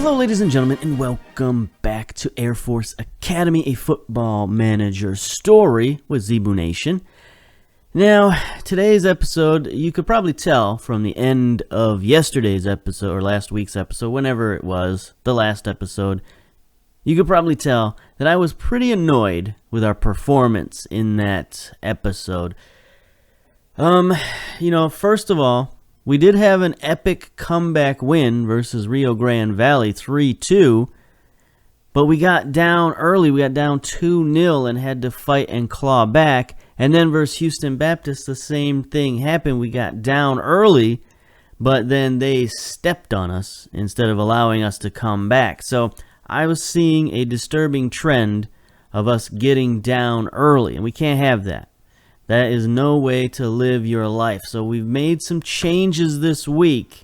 Hello, ladies and gentlemen, and welcome back to Air Force Academy, a football manager story with Zebu Nation. Now, today's episode, you could probably tell from the end of yesterday's episode, or last week's episode, whenever it was, the last episode, you could probably tell that I was pretty annoyed with our performance in that episode. First of all, we did have an epic comeback win versus Rio Grande Valley, 3-2, but we got down early. We got down 2-0 and had to fight and claw back. And then versus Houston Baptist, the same thing happened. We got down early, but then they stepped on us instead of allowing us to come back. So I was seeing a disturbing trend of us getting down early, and we can't have that. That is no way to live your life. So we've made some changes this week,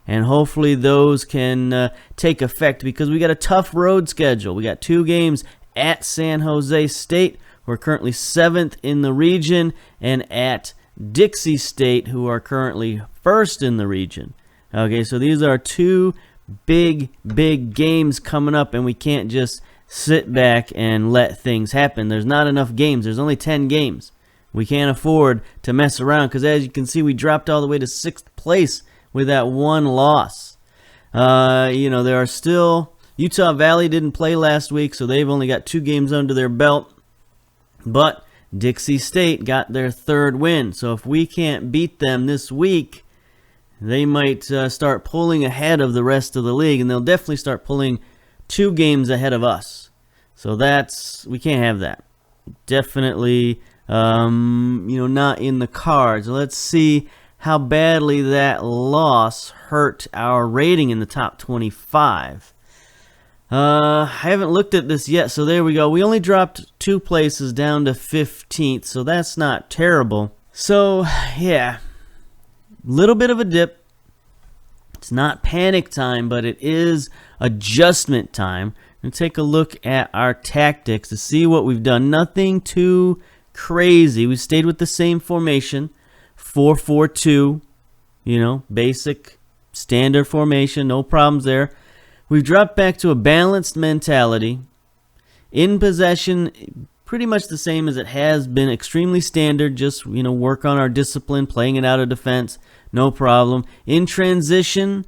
and hopefully those can take effect because we got a tough road schedule. We got 2 games at San Jose State. We're currently 7th in the region, and at DIXIE State, who are currently 1st in the region. Okay, so these are 2 big games coming up, and we can't just sit back and let things happen. There's not enough games. There's only 10 games. We can't afford to mess around because, as you can see, we dropped all the way to 6th place with that 1 loss. There are still... Utah Valley didn't play last week, so they've only got 2 games under their belt. But DIXIE State got their 3rd win. So if we can't beat them this week, they might start pulling ahead of the rest of the league, and they'll definitely start pulling 2 games ahead of us. So we can't have that. Definitely... not in the cards. Let's see how badly that loss hurt our rating in the top 25. I haven't looked at this yet, so there we go. We only dropped 2 places down to 15th, so that's not terrible. So, yeah, little bit of a dip. It's not panic time, but it is adjustment time. And take a look at our tactics to see what we've done. Nothing too crazy. We stayed with the same formation, 4-4-2, basic standard formation, no problems there. We've dropped back to a balanced mentality. In possession, pretty much the same as it has been, extremely standard, just, work on our discipline, playing it out of defense, no problem. In transition,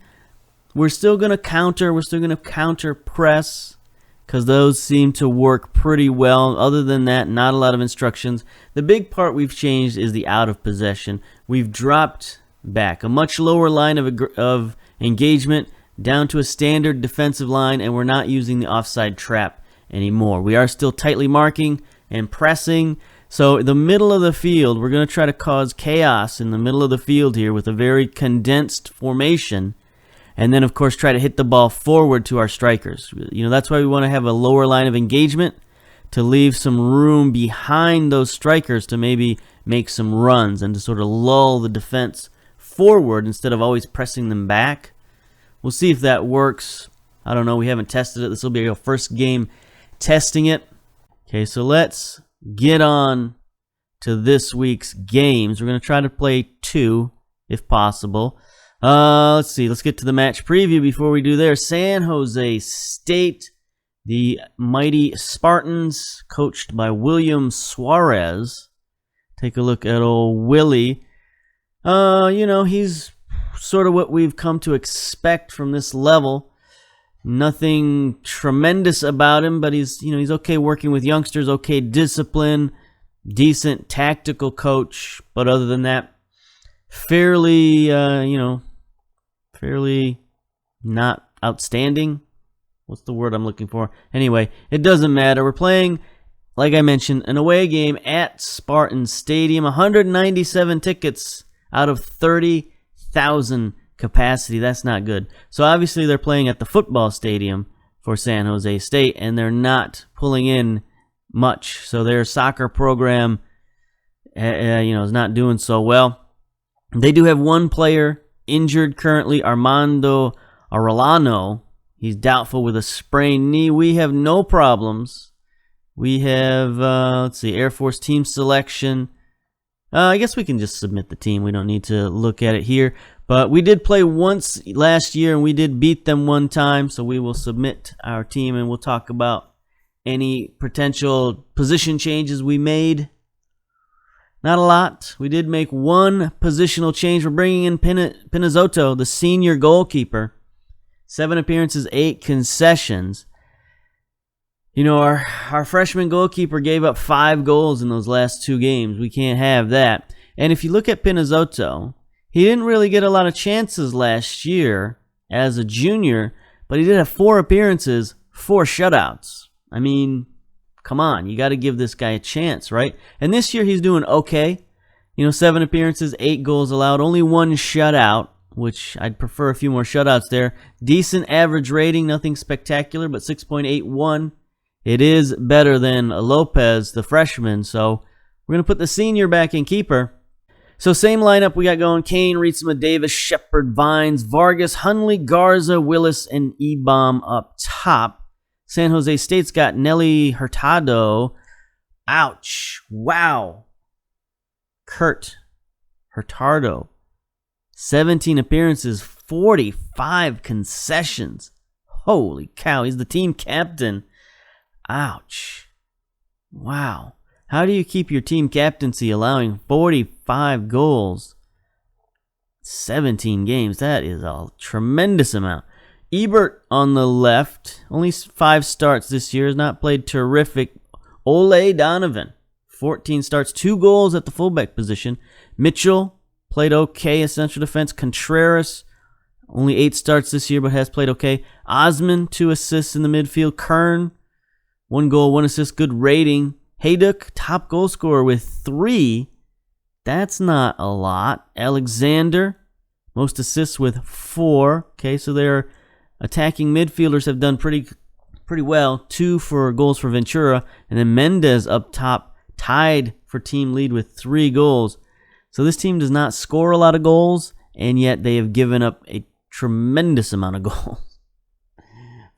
we're still going to counter, counter press, because those seem to work pretty well. Other than that, not a lot of instructions. The big part we've changed is the out of possession. We've dropped back a much lower line of engagement down to a standard defensive line, and we're not using the offside trap anymore. We are still tightly marking and pressing. So the middle of the field, we're going to try to cause chaos in the middle of the field here with a very condensed formation. And then, of course, try to hit the ball forward to our strikers. That's why we want to have a lower line of engagement to leave some room behind those strikers to maybe make some runs and to sort of lull the defense forward instead of always pressing them back. We'll see if that works. I don't know. We haven't tested it. This will be our first game testing it. Okay, so let's get on to this week's games. We're going to try to play 2 if possible. Let's see. Let's get to the match preview before we do there. San Jose State, the mighty Spartans, coached by William Suarez. Take a look at old Willie. He's sort of what we've come to expect from this level. Nothing tremendous about him, but he's okay working with youngsters, okay discipline, decent tactical coach. But other than that, fairly not outstanding. What's the word I'm looking for? Anyway, it doesn't matter. We're playing, like I mentioned, an away game at Spartan Stadium. 197 tickets out of 30,000 capacity. That's not good. So obviously they're playing at the football stadium for San Jose State, and they're not pulling in much. So their soccer program, is not doing so well. They do have 1 player injured currently, Armando Arellano. He's doubtful with a sprained knee. We have no problems. We have, Air Force team selection. I guess we can just submit the team. We don't need to look at it here. But we did play once last year, and we did beat them one time. So we will submit our team, and we'll talk about any potential position changes we made. Not a lot. We did make one positional change. We're bringing in Pinizzotto, the senior goalkeeper. 7 appearances, 8 concessions. You know, our freshman goalkeeper gave up 5 goals in those last 2 games. We can't have that. And if you look at Pinizzotto, he didn't really get a lot of chances last year as a junior, but he did have 4 appearances, 4 shutouts. I mean, come on, you got to give this guy a chance, right? And this year he's doing okay. You know, 7 appearances, 8 goals allowed, only 1 shutout, which I'd prefer a few more shutouts there. Decent average rating, nothing spectacular, but 6.81. It is better than Lopez, the freshman, so we're going to put the senior back in keeper. So same lineup we got going. Kane, Rietsma, Davis, Shepard, Vines, Vargas, Hunley, Garza, Willis, and Ebom up top. San Jose State's got Nelly Hurtado. Ouch. Wow. Kurt Hurtado. 17 appearances, 45 concessions. Holy cow, he's the team captain. Ouch. Wow. How do you keep your team captaincy allowing 45 goals? 17 games. That is a tremendous amount. Ebert on the left. Only 5 starts this year. Has not played terrific. Ole Donovan. 14 starts. 2 goals at the fullback position. Mitchell played okay as central defense. Contreras. Only 8 starts this year, but has played okay. Osman, 2 assists in the midfield. Kern, 1 goal, 1 assist. Good rating. Hayduk, top goal scorer with 3. That's not a lot. Alexander, most assists with 4. Okay, so their attacking midfielders have done pretty well. 2 for goals for Ventura. And then Mendez up top, tied for team lead with 3 goals. So this team does not score a lot of goals, and yet they have given up a tremendous amount of goals.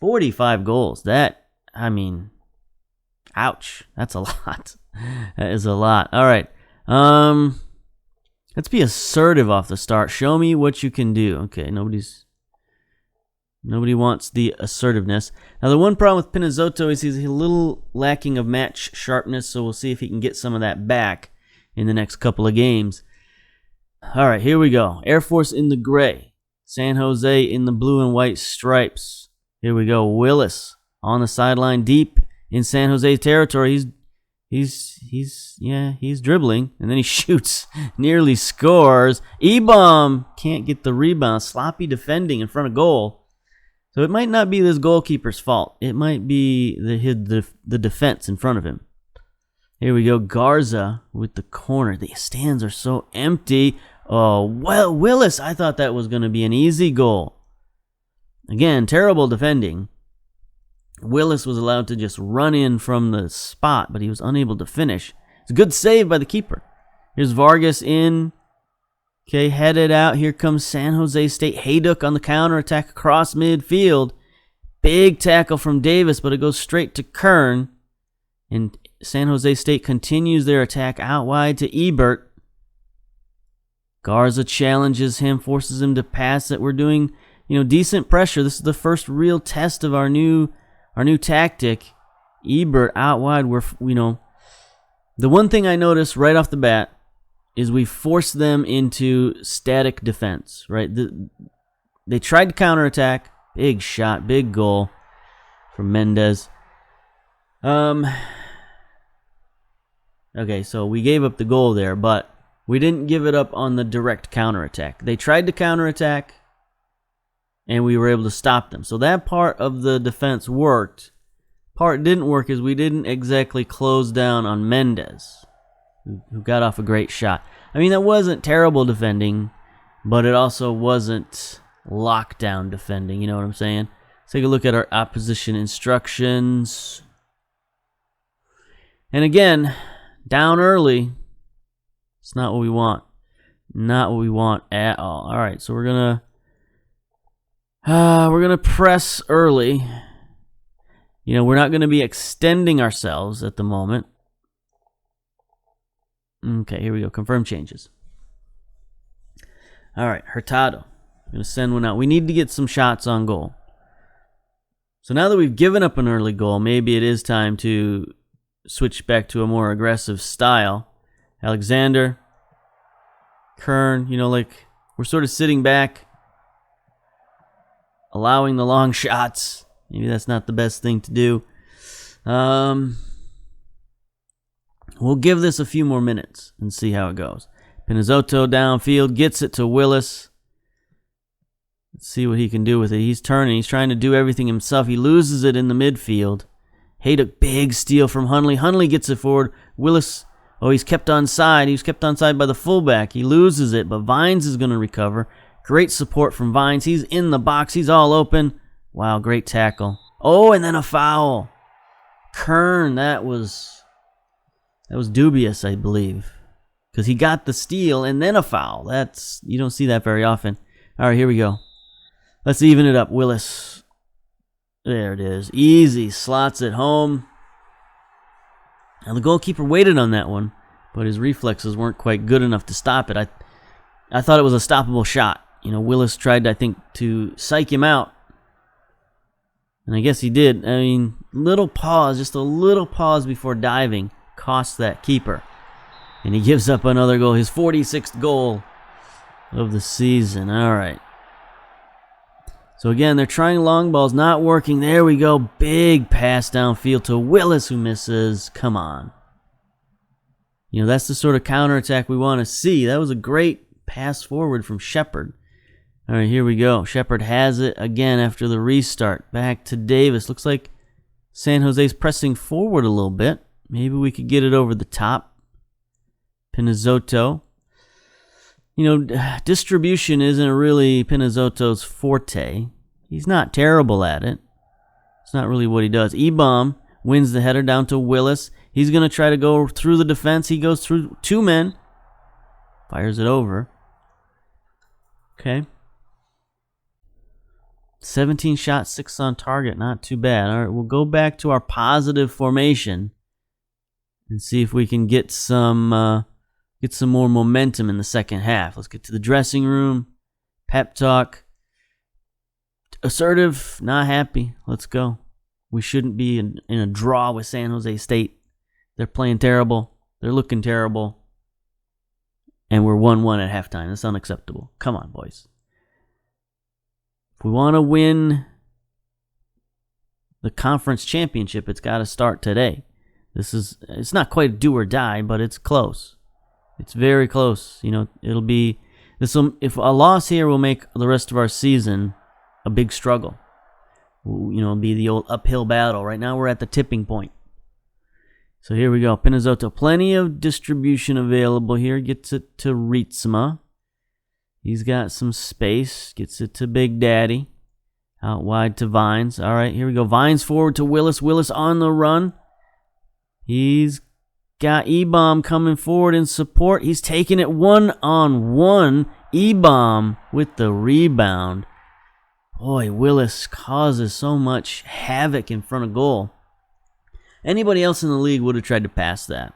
45 goals. That, I mean, ouch. That's a lot. That is a lot. All right. Let's be assertive off the start. Show me what you can do. Okay, nobody wants the assertiveness. Now, the one problem with Pinizzotto is he's a little lacking of match sharpness, so we'll see if he can get some of that back in the next couple of games. All right, here we go. Air Force in the gray. San Jose in the blue and white stripes. Here we go. Willis on the sideline deep in San Jose territory. He's dribbling, and then he shoots, nearly scores. Ebom can't get the rebound. Sloppy defending in front of goal. So it might not be this goalkeeper's fault. It might be the defense in front of him. Here we go. Garza with the corner. The stands are so empty. Oh, well, Willis, I thought that was going to be an easy goal. Again, terrible defending. Willis was allowed to just run in from the spot, but he was unable to finish. It's a good save by the keeper. Here's Vargas in. Okay, headed out. Here comes San Jose State. Hayduk on the counterattack across midfield. Big tackle from Davis, but it goes straight to Kern. And San Jose State continues their attack out wide to Ebert. Garza challenges him, forces him to pass it. We're doing, decent pressure. This is the first real test of our new tactic. Ebert out wide. The one thing I noticed right off the bat is we forced them into static defense, right? They tried to counterattack. Big shot, big goal from Mendez. Okay, so we gave up the goal there, but we didn't give it up on the direct counterattack. They tried to counterattack, and we were able to stop them. So that part of the defense worked. Part didn't work is we didn't exactly close down on Mendez, who got off a great shot. I mean, that wasn't terrible defending, but it also wasn't lockdown defending. You know what I'm saying? Let's take a look at our opposition instructions. And again, down early. It's not what we want. Not what we want at all. All right, so we're gonna press early. We're not going to be extending ourselves at the moment. Okay, here we go. Confirm changes. All right, Hurtado. I'm going to send one out. We need to get some shots on goal. So now that we've given up an early goal, maybe it is time to switch back to a more aggressive style. Alexander, Kern, like we're sort of sitting back, allowing the long shots. Maybe that's not the best thing to do. We'll give this a few more minutes and see how it goes. Pinizzotto downfield, gets it to Willis. Let's see what he can do with it. He's turning. He's trying to do everything himself. He loses it in the midfield. Hate a big steal from Hundley. Hundley gets it forward. Willis, he's kept onside. He was kept onside by the fullback. He loses it, but Vines is going to recover. Great support from Vines. He's in the box. He's all open. Wow, great tackle. Oh, and then a foul. Kern, that was dubious, I believe, because he got the steal and then a foul. You don't see that very often. All right, here we go. Let's even it up. Willis. There it is. Easy. Slots it home. Now the goalkeeper waited on that one, but his reflexes weren't quite good enough to stop it. I thought it was a stoppable shot. Willis tried, I think, to psych him out. And I guess he did. I mean, just a little pause before diving cost that keeper. And he gives up another goal, his 46th goal of the season. All right. So again, they're trying long balls, not working. There we go. Big pass downfield to Willis, who misses. Come on. That's the sort of counterattack we want to see. That was a great pass forward from Shepard. All right, here we go. Shepard has it again after the restart. Back to Davis. Looks like San Jose's pressing forward a little bit. Maybe we could get it over the top. Pinizzotto. Distribution isn't really Pinizzotto's forte. He's not terrible at it. It's not really what he does. E-Bomb wins the header down to Willis. He's going to try to go through the defense. He goes through two men. Fires it over. Okay. 17 shots, 6 on target. Not too bad. All right, we'll go back to our positive formation and see if we can get some more momentum in the second half. Let's get to the dressing room. Pep talk. Assertive, not happy. Let's go. We shouldn't be in a draw with San Jose State. They're playing terrible. They're looking terrible. And we're 1-1 at halftime. That's unacceptable. Come on, boys. If we want to win the conference championship, it's got to start today. It's not quite a do or die, but it's close. It's very close. If a loss here will make the rest of our season a big struggle. It'll be the old uphill battle. Right now we're at the tipping point. So here we go. Pinizzotto, plenty of distribution available here. Gets it to Ritzma. He's got some space. Gets it to Big Daddy. Out wide to Vines. All right, here we go. Vines forward to Willis. Willis on the run. He's got E-Bomb coming forward in support. He's taking it one-on-one. E-Bomb with the rebound. Boy, Willis causes so much havoc in front of goal. Anybody else in the league would have tried to pass that,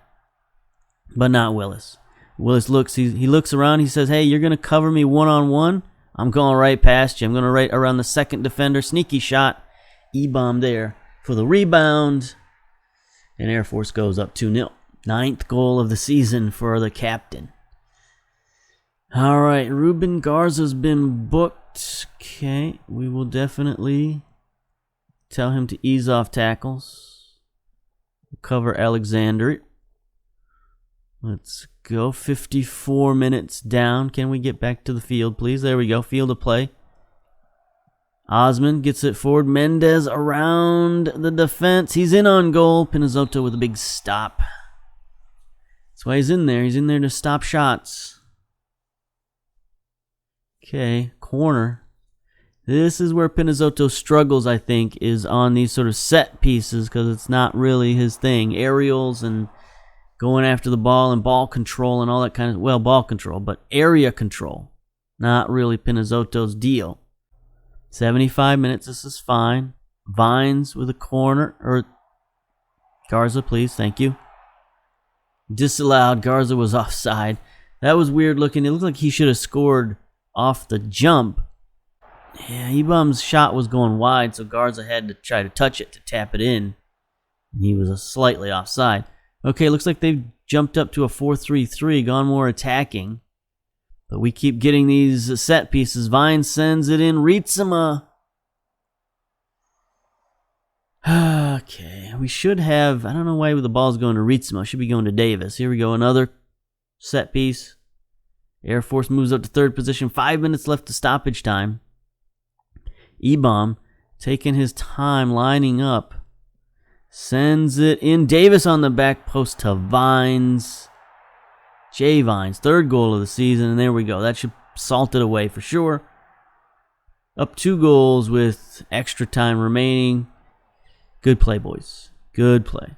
but not Willis. Willis looks. He looks around. He says, "Hey, you're going to cover me one-on-one? I'm going right past you. I'm going to right around the second defender. Sneaky shot. E-Bomb there for the rebound. And Air Force goes up 2-0. 9th goal of the season for the captain. All right, Ruben Garza's been booked. Okay, we will definitely tell him to ease off tackles. We'll cover Alexander. Let's go. 54 minutes down. Can we get back to the field, please? There we go. Field of play. Osman gets it forward. Mendez around the defense. He's in on goal. Pinizzotto with a big stop. That's why he's in there. He's in there to stop shots. Okay, corner. This is where Pinizzotto struggles, I think, is on these sort of set pieces because it's not really his thing. Aerials and going after the ball and ball control and all that kind of, well, ball control, but area control. Not really Pinizzotto's deal. 75 minutes, this is fine. Vines with a corner, or Garza, please, thank you. Disallowed. Garza was offside. That was weird looking. It looked like he should have scored off the jump. Yeah, Ebom's shot was going wide, so Garza had to try to touch it to tap it in. And he was slightly offside. Okay, looks like they've jumped up to a 4-3-3, gone more attacking. But we keep getting these set pieces. Vine sends it in. Rietsema. Okay, we should have... I don't know why the ball's going to Rietsema. It should be going to Davis. Here we go, another set piece. Air Force moves up to third position. 5 minutes left to stoppage time. Ebom taking his time, lining up. Sends it in. Davis on the back post to Vines. Jay Vines, third goal of the season, and there we go. That should salt it away for sure. Up 2 goals with extra time remaining. Good play, boys. Good play.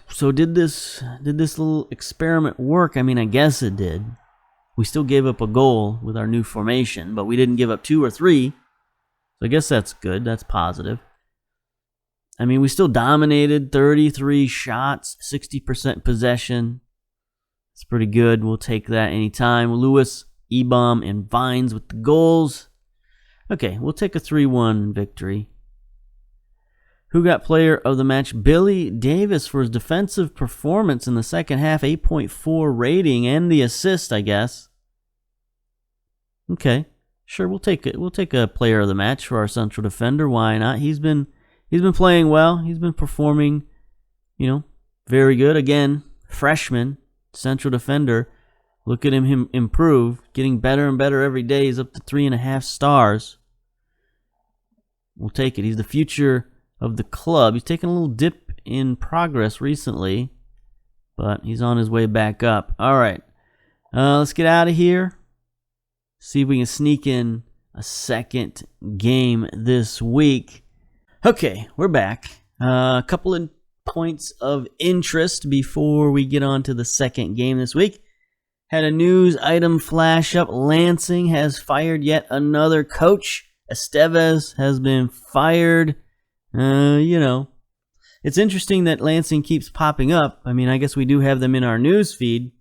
So did this little experiment work? I mean, I guess it did. We still gave up a goal with our new formation, but we didn't give up 2 or 3. So I guess that's good. That's positive. I mean, we still dominated. 33 shots, 60% possession. It's pretty good. We'll take that anytime. Lewis, Ebom, and Vines with the goals. Okay, we'll take a 3-1 victory. Who got player of the match? Billy Davis for his defensive performance in the second half. 8.4 rating and the assist, I guess. Okay, sure, we'll take it. We'll take a player of the match for our central defender. Why not? He's been playing well. He's been performing, very good. Again, freshman, central defender. Look at him improve, getting better and better every day. He's up to 3.5 stars. We'll take it. He's the future of the club. He's taken a little dip in progress recently, but he's on his way back up. All right, let's get out of here. See if we can sneak in a second game this week. Okay, we're back. A couple of points of interest before we get on to the second game this week. Had a news item flash up. Lansing has fired yet another coach. Estevez has been fired. It's interesting that Lansing keeps popping up. I mean, I guess we do have them in our news feed.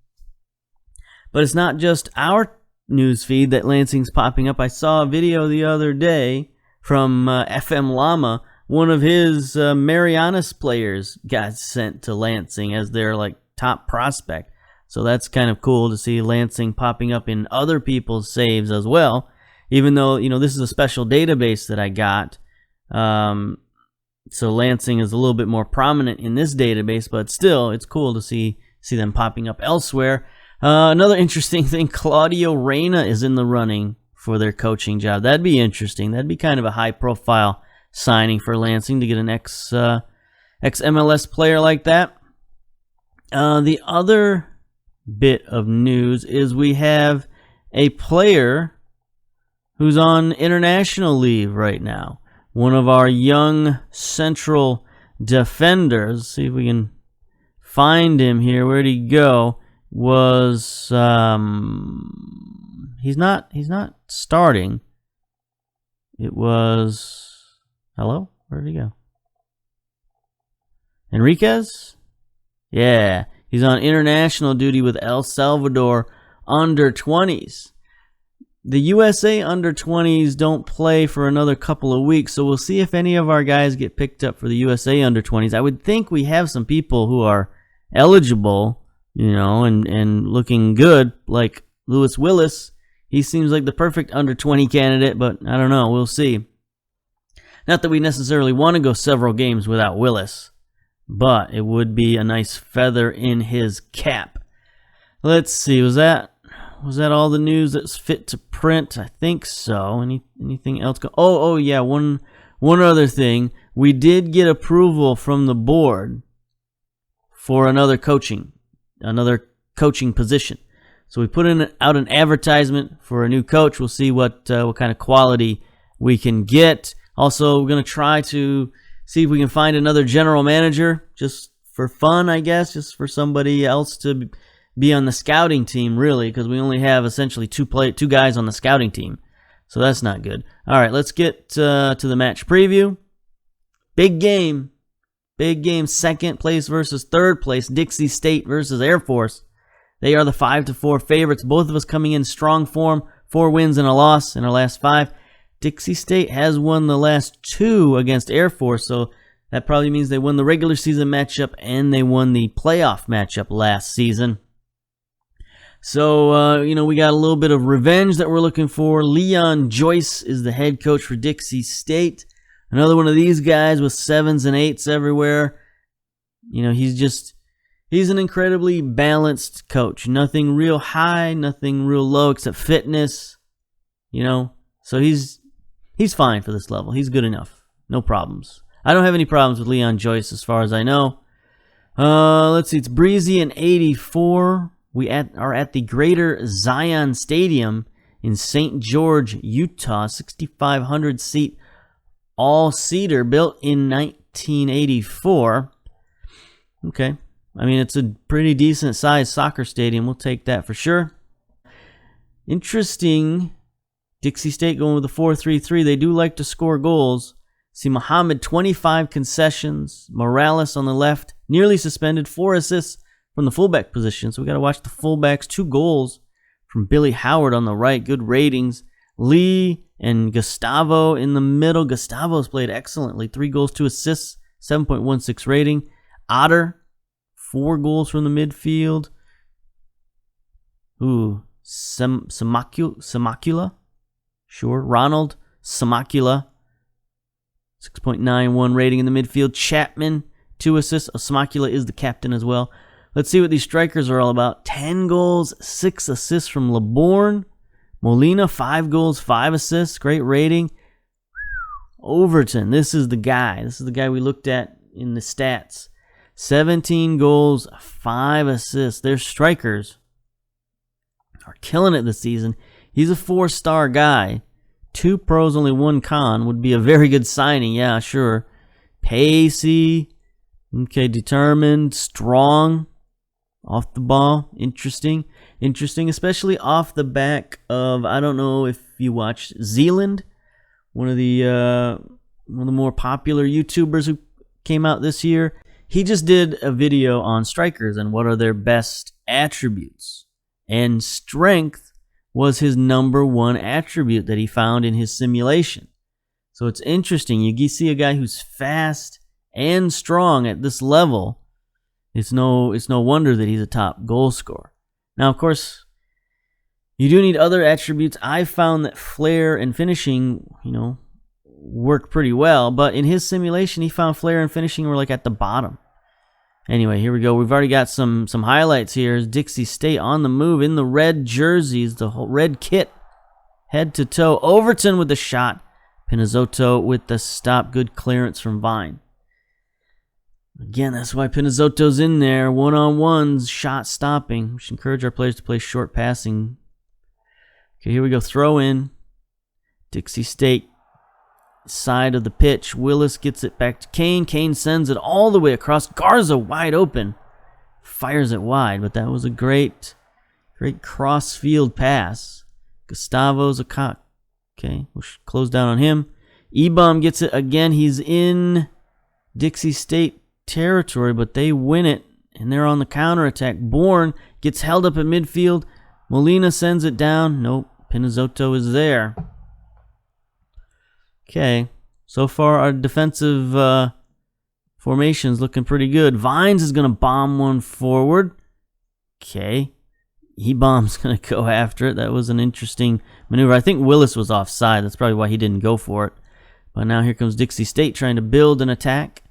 But it's not just our news feed that Lansing's popping up. I saw a video the other day from FM Llama. One of his Marianas players got sent to Lansing as their top prospect. So that's kind of cool to see Lansing popping up in other people's saves as well. Even though, this is a special database that I got. So Lansing is a little bit more prominent in this database, but still, it's cool to see them popping up elsewhere. Another interesting thing, Claudio Reyna is in the running for their coaching job. That'd be interesting. That'd be kind of a high-profile signing for Lansing to get an ex-MLS player like that. The other bit of news is we have a player who's on international leave right now. One of our young central defenders. See if we can find him here. Where'd he go? Was he's not starting. It was hello? Where'd he go? Enriquez? Yeah. He's on international duty with El Salvador under 20s. The USA under-20s don't play for another couple of weeks, so we'll see if any of our guys get picked up for the USA under-20s. I would think we have some people who are eligible, and looking good, like Lewis Willis. He seems like the perfect under-20 candidate, but I don't know. We'll see. Not that we necessarily want to go several games without Willis, but it would be a nice feather in his cap. Let's see. Was that all the news that's fit to print? I think so. Anything else? Oh yeah. One other thing. We did get approval from the board for another coaching position. So we put out an advertisement for a new coach. We'll see what kind of quality we can get. Also, we're going to try to see if we can find another general manager, just for fun, I guess, just for somebody else to be on the scouting team, really, because we only have essentially two guys on the scouting team. So that's not good. All right, let's get to the match preview. Big game Big game, second place versus third place. Dixie State versus Air Force. They are the 5-4 favorites. Both of us coming in strong form. 4 wins and a loss in our last 5. Dixie State has won the last 2 against Air Force, so that probably means they won the regular season matchup and they won the playoff matchup last season. So, we got a little bit of revenge that we're looking for. Leon Joyce is the head coach for Dixie State. Another one of these guys with 7s and 8s everywhere. He's an incredibly balanced coach. Nothing real high, nothing real low except fitness. So he's fine for this level. He's good enough. No problems. I don't have any problems with Leon Joyce as far as I know. Let's see. It's breezy in 84. We are at the Greater Zion Stadium in St. George, Utah. 6,500 seat all-seater built in 1984. Okay. I mean, it's a pretty decent sized soccer stadium. We'll take that for sure. Interesting. Dixie State going with the 4-3-3. They do like to score goals. See, Muhammad, 25 concessions. Morales on the left, nearly suspended. 4 assists from the fullback position. So we got to watch the fullbacks. 2 goals from Billy Howard on the right. Good ratings. Lee and Gustavo in the middle. Gustavo's played excellently. 3 goals, 2 assists. 7.16 rating. Otter, 4 goals from the midfield. Samakula. Sure. Ronald Samakula. 6.91 rating in the midfield. Chapman, 2 assists. Samakula is the captain as well. Let's see what these strikers are all about. 10 goals, 6 assists from LeBourne. Molina, 5 goals, 5 assists. Great rating. Overton, this is the guy. This is the guy we looked at in the stats. 17 goals, 5 assists. Their strikers are killing it this season. He's a 4-star guy. 2 pros, only 1 con. Would be a very good signing. Yeah, sure. Pacey. Okay, determined. Strong. Off the ball. Interesting, especially off the back of, I don't know if you watched Zealand, one of the more popular YouTubers who came out this year. He just did a video on strikers and what are their best attributes. And strength was his number 1 attribute that he found in his simulation. So it's interesting. You see a guy who's fast and strong at this level. It's no wonder that he's a top goal scorer. Now, of course, you do need other attributes. I found that flair and finishing, work pretty well. But in his simulation, he found flair and finishing were like at the bottom. Anyway, here we go. We've already got some highlights here. Dixie State on the move in the red jerseys, the whole red kit, head to toe. Overton with the shot. Pinizzotto with the stop. Good clearance from Vine. Again, that's why Pinizzotto's in there. One-on-ones, shot stopping. We should encourage our players to play short passing. Okay, here we go. Throw in. Dixie State side of the pitch. Willis gets it back to Kane. Kane sends it all the way across. Garza wide open. Fires it wide, but that was a great cross-field pass. Gustavo's a cock. Okay, we'll close down on him. Ebom gets it again. He's in Dixie State territory, but they win it, and they're on the counterattack. Bourne gets held up at midfield. Molina sends it down. Nope, Pinizzotto is there. Okay, so far our defensive formation's looking pretty good. Vines is going to bomb one forward. Okay, Ebom's going to go after it. That was an interesting maneuver. I think Willis was offside. That's probably why he didn't go for it. But now here comes Dixie State trying to build an attack.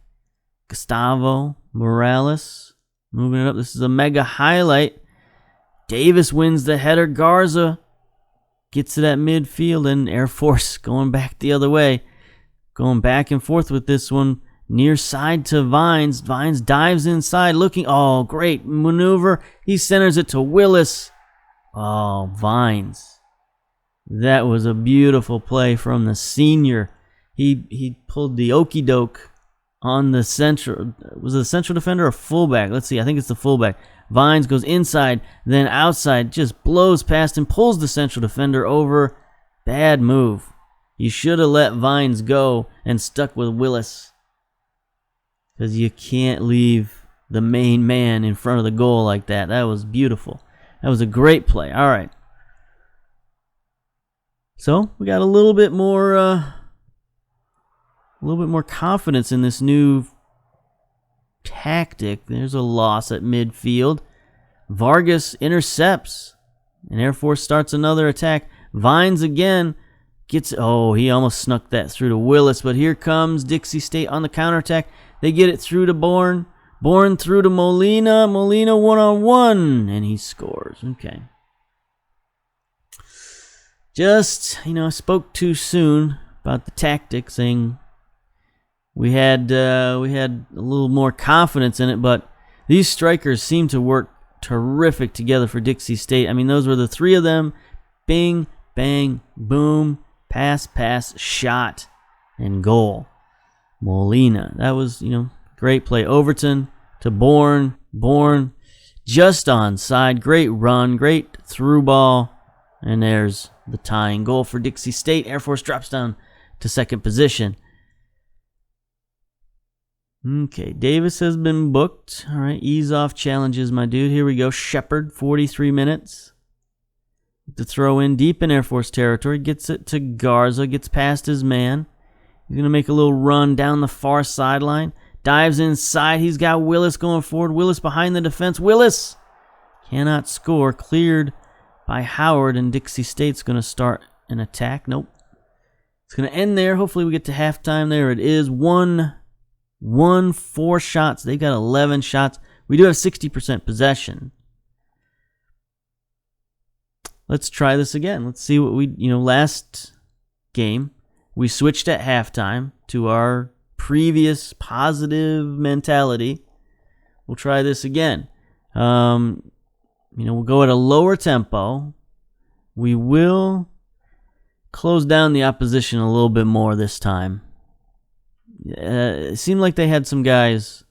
Gustavo, Morales, moving it up. This is a mega highlight. Davis wins the header. Garza gets to that midfield, and Air Force going back the other way. Going back and forth with this one. Near side to Vines. Vines dives inside looking. Oh, great maneuver. He centers it to Willis. Oh, Vines. That was a beautiful play from the senior. He pulled the okey doke on the central. Was it the central defender or fullback? Let's see. I think it's the fullback. Vines goes inside, then outside, just blows past him, pulls the central defender over. Bad move. You should have let Vines go and stuck with Willis. because you can't leave the main man in front of the goal like that. That was beautiful. That was a great play. All right. So we got a little bit more confidence in this new tactic. There's a loss at midfield. Vargas intercepts, and Air Force starts another attack. Vines again gets. Oh, he almost snuck that through to Willis, but here comes Dixie State on the counterattack. They get it through to Bourne. Bourne through to Molina. Molina one-on-one, and he scores. Okay. Just, I spoke too soon about the tactic, saying we had a little more confidence in it, but these strikers seem to work terrific together for Dixie State. I mean, those were the three of them. Bing, bang, boom, pass, shot, and goal. Molina. That was, great play. Overton to Bourne. Bourne just onside. Great run. Great through ball. And there's the tying goal for Dixie State. Air Force drops down to second position. Okay, Davis has been booked. All right, ease off challenges, my dude. Here we go. Shepard, 43 minutes. To throw in deep in Air Force territory. Gets it to Garza. Gets past his man. He's going to make a little run down the far sideline. Dives inside. He's got Willis going forward. Willis behind the defense. Willis cannot score. Cleared by Howard, and Dixie State's going to start an attack. Nope. It's going to end there. Hopefully we get to halftime. There it is. 4 shots. They got 11 shots. We do have 60% possession. Let's try this again. Let's see what we, last game, we switched at halftime to our previous positive mentality. We'll try this again. We'll go at a lower tempo. We will close down the opposition a little bit more this time. It seemed like they had some guys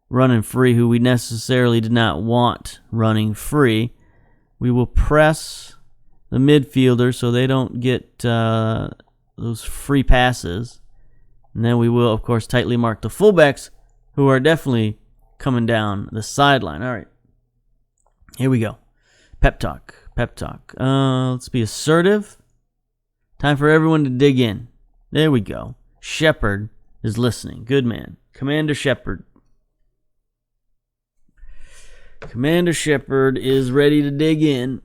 running free who we necessarily did not want running free. We will press the midfielders so they don't get those free passes. And then we will, of course, tightly mark the fullbacks who are definitely coming down the sideline. All right. Here we go. Pep talk. Let's be assertive. Time for everyone to dig in. There we go. Shepard is listening. Good man. Commander Shepard. Commander Shepard is ready to dig in.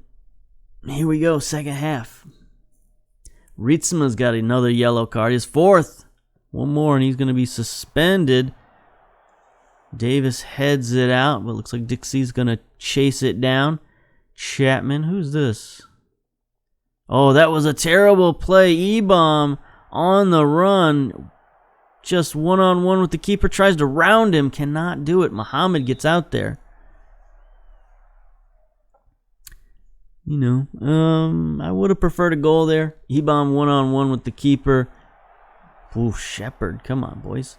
Here we go. Second half. Ritzma's got another yellow card. His fourth. One more and he's going to be suspended. Davis heads it out, but looks like Dixie's going to chase it down. Chapman, who's this? Oh, that was a terrible play. E-bomb on the run. Just one-on-one with the keeper. Tries to round him. Cannot do it. Muhammad gets out there. I would have preferred a goal there. E-bomb one-on-one with the keeper. Ooh, Shepard. Come on, boys.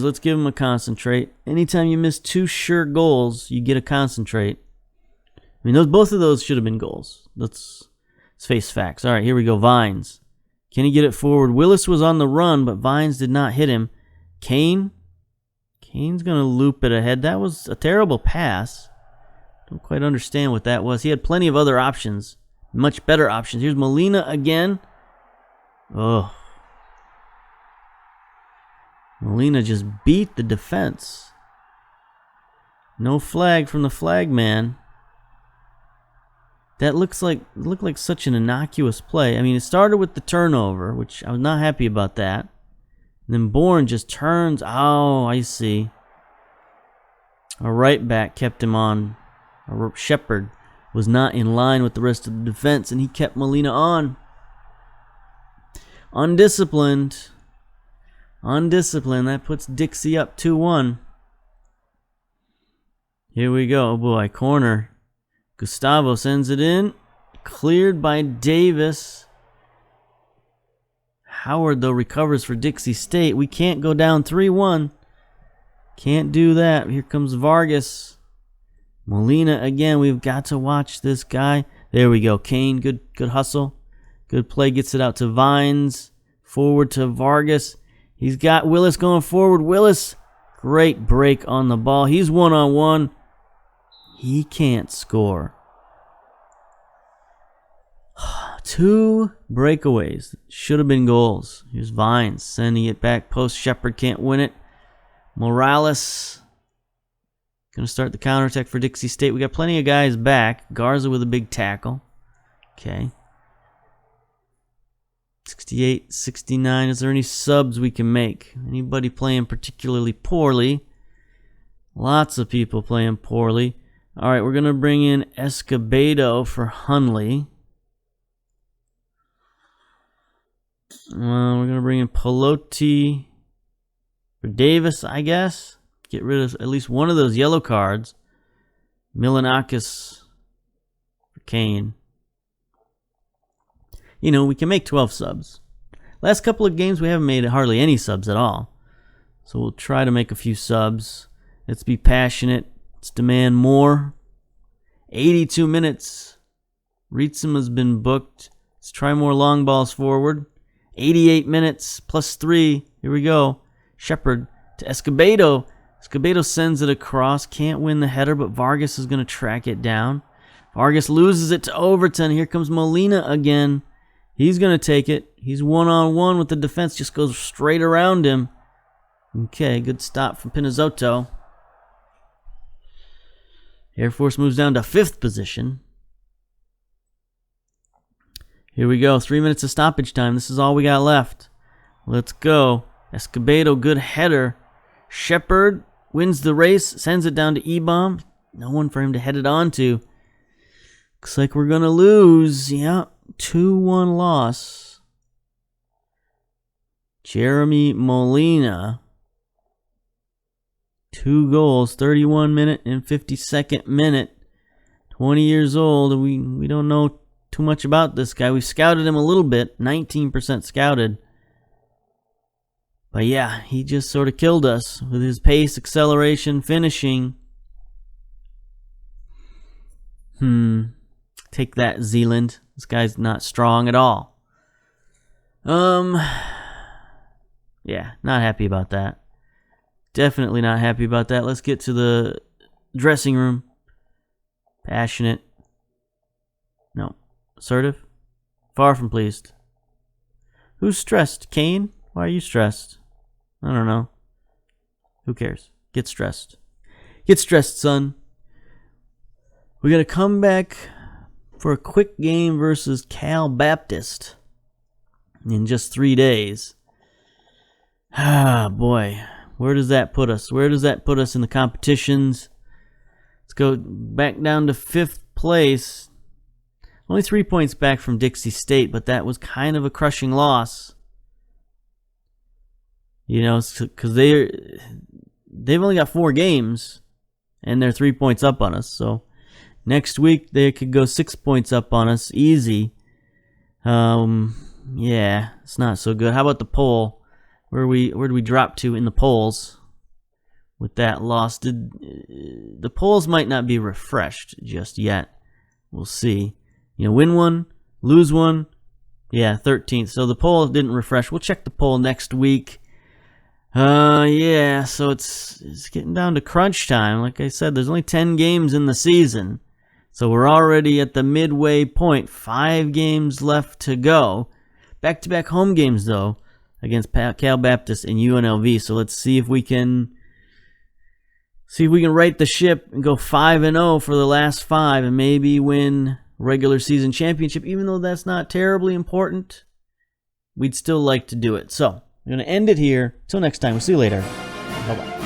Let's give him a concentrate. Anytime you miss 2 sure goals, you get a concentrate. I mean, both of those should have been goals. Let's face facts. All right, here we go. Vines. Can he get it forward? Willis was on the run, but Vines did not hit him. Kane's going to loop it ahead. That was a terrible pass. Don't quite understand what that was. He had plenty of other options. Much better options. Here's Molina again. Oh. Molina just beat the defense. No flag from the flag man. That looked like such an innocuous play. I mean, it started with the turnover, which I was not happy about that. And then Bourne just turns. Oh, I see. A right back kept him on. Shepard was not in line with the rest of the defense, and he kept Molina on. Undisciplined. That puts Dixie up 2-1. Here we go. Oh boy, corner. Gustavo sends it in. Cleared by Davis. Howard, though, recovers for Dixie State. We can't go down 3-1. Can't do that. Here comes Vargas. Molina again. We've got to watch this guy. There we go. Kane, good hustle. Good play. Gets it out to Vines. Forward to Vargas. He's got Willis going forward. Willis Great break on the ball. He's one-on-one. He can't score. 2 breakaways. Should have been goals. Here's Vines sending it back post. Shepard can't win it. Morales going to start the counterattack for Dixie State. We got plenty of guys back. Garza with a big tackle. Okay. 68, 69. Is there any subs we can make? Anybody playing particularly poorly? Lots of people playing poorly. All right, we're going to bring in Escobedo for Hunley. We're going to bring in Pelotti for Davis, I guess. Get rid of at least one of those yellow cards. Milanakis for Kane. You know, we can make 12 subs. Last couple of games, we haven't made hardly any subs at all. So we'll try to make a few subs. Let's be passionate. Let's demand more. 82 minutes. Rietsema's been booked. Let's try more long balls forward. 88 minutes plus 3. Here we go. Shepard to Escobedo. Escobedo sends it across. Can't win the header, but Vargas is going to track it down. Vargas loses it to Overton. Here comes Molina again. He's going to take it. He's one-on-one with the defense. Just goes straight around him. Okay, good stop from Pinizzotto. Air Force moves down to 5th position. Here we go. 3 minutes of stoppage time. This is all we got left. Let's go. Escobedo, good header. Shepard wins the race. Sends it down to Ebom. No one for him to head it on to. Looks like we're going to lose. Yeah. 2-1 loss. Jeremy Molina. 2 goals. 31 minute and 52nd minute. 20 years old. We don't know too much about this guy. We scouted him a little bit. 19% scouted. But yeah, he just sort of killed us with his pace, acceleration, finishing. Take that, Zealand. This guy's not strong at all. Yeah, not happy about that. Definitely not happy about that. Let's get to the dressing room. Passionate. No. Assertive. Far from pleased. Who's stressed? Kane? Why are you stressed? I don't know. Who cares? Get stressed. Get stressed, son. We're going to come back for a quick game versus Cal Baptist in just 3 days. Ah, boy. Where does that put us? Where does that put us in the competitions? Let's go back down to 5th place. Only 3 points back from Dixie State, but that was kind of a crushing loss. You know, because they've only got 4 games, and they're 3 points up on us. So next week they could go 6 points up on us, easy. Yeah, it's not so good. How about the poll? Where do we drop to in the polls with that loss? The polls might not be refreshed just yet. We'll see. You know, win 1, lose 1. Yeah, 13th. So the poll didn't refresh. We'll check the poll next week. Yeah, so it's getting down to crunch time. Like I said, there's only 10 games in the season. So we're already at the midway point. 5 games left to go. Back-to-back home games, though, against Cal Baptist and UNLV. So let's see if we can right the ship and go 5-0 for the last 5 and maybe win regular season championship. Even though that's not terribly important, we'd still like to do it. So I'm going to end it here. Till next time. We'll see you later. Bye-bye.